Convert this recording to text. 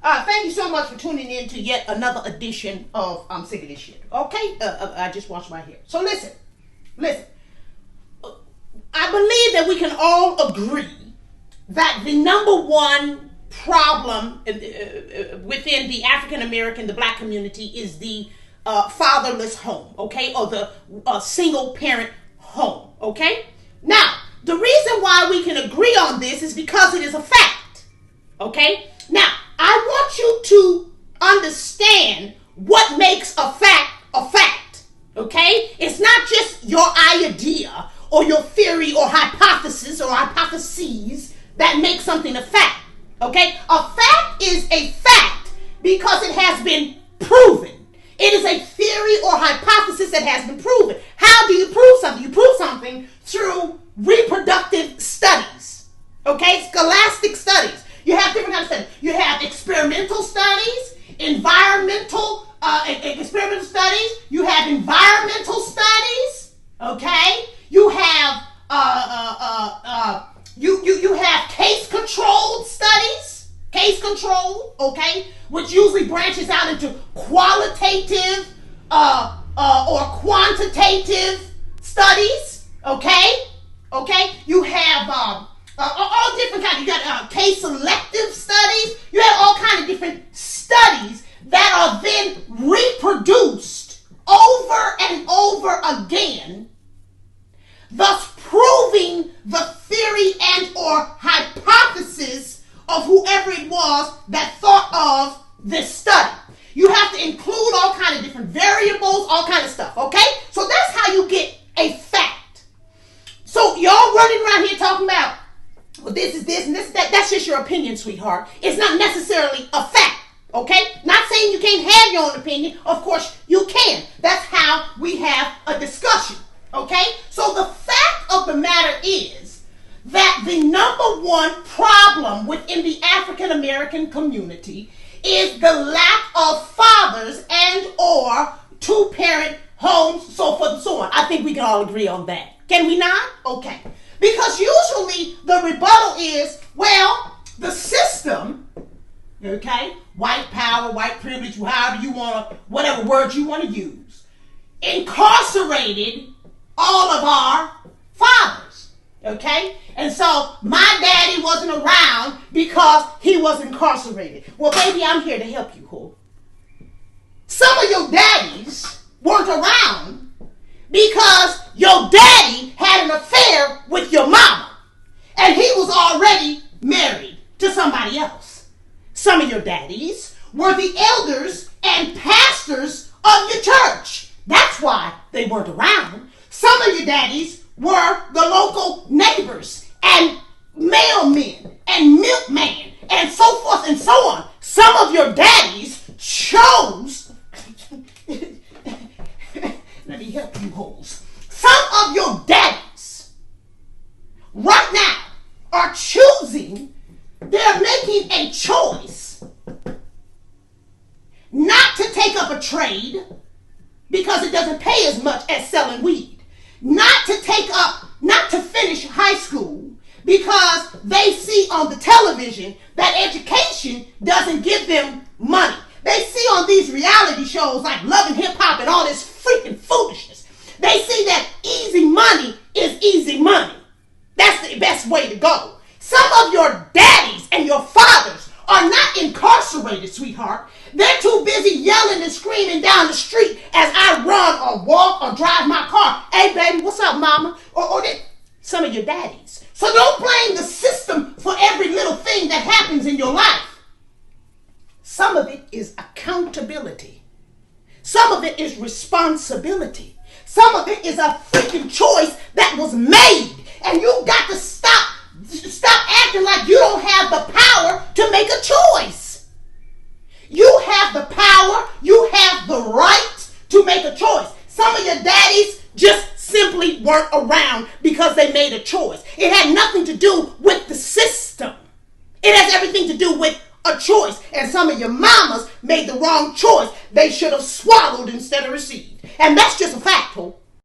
Thank you so much for tuning in to yet another edition of I'm Sick of This Shit. Okay? I just washed my hair. So listen. I believe that we can all agree that the number one problem within the African American, the black community, is the fatherless home, okay? Or the single parent home, okay? Now, the reason why we can agree on this is because it is a fact, okay? Now, I want you to understand what makes a fact, okay? It's not just your idea or your theory or hypothesis or hypotheses that make something a fact, okay? A fact is a fact because it has been proven. It is a theory or hypothesis that has been proven. How do you prove something? You prove something through reproductive studies, okay? Scholastic studies. You have different kinds of studies. You have experimental studies, environmental experimental studies. You have environmental studies, okay? You have you have case-controlled studies, okay, which usually branches out into qualitative or quantitative studies, okay. You have all different kinds. You got case-selective studies. You have all kinds of different studies that are then reproduced over and over again, thus proving the theory and or hypothesis of whoever it was that thought of this study. You have to include all kinds of different variables, all kinds of stuff, okay? So that's how you get a fact. So y'all running around here talking about, well, this is this and this is that. That's just your opinion, sweetheart. It's not necessarily a fact, okay? Not saying you can't have your own opinion. Of course you can. That's how we have a discussion, okay? So the fact of the matter is that the number one problem within the African American community is the lack of fathers and or two-parent homes, so forth and so on. I think we can all agree on that. Can we not? Okay. Because usually the rebuttal is, well, the system, okay, white power, white privilege, however you want to, whatever words you want to use, incarcerated all of our fathers, okay? And so my daddy wasn't around because he was incarcerated. Well, baby, I'm here to help you, ho. Some of your daddies weren't around because your daddy had an affair with your mama and he was already married to somebody else. Some of your daddies were the elders and pastors of your church. That's why they weren't around. Some of your daddies were the local neighbors and mailmen and milkmen and so forth and so on. Some of your daddies chose let me help you hoes. Some of your daddies right now are choosing, they're making a choice not to take up a trade because it doesn't pay as much as selling weed. Not to finish high school because they see on the television that education doesn't give them money. They see on these reality shows like Love and Hip Hop and all this freaking foolishness. They see that easy money is easy money. That's the best way to go. Some of your daddies and your fathers are not incarcerated, sweetheart. They're too busy yelling and screaming down the street as I run or walk or drive my car. Hey, baby, what's up, mama? Or some of your daddies. So don't blame the system for every little thing that happens in your life. Some of it is accountability. Some of it is responsibility. Some of it is a freaking choice that was made. And you got to stop acting like you don't have the power to make a choice. You have the power, you have the right to make a choice. Some of your daddies just simply weren't around because they made a choice. It had nothing to do with the system. It has everything to do with a choice. And some of your mamas made the wrong choice. They should have swallowed instead of received. And that's just a fact, ho.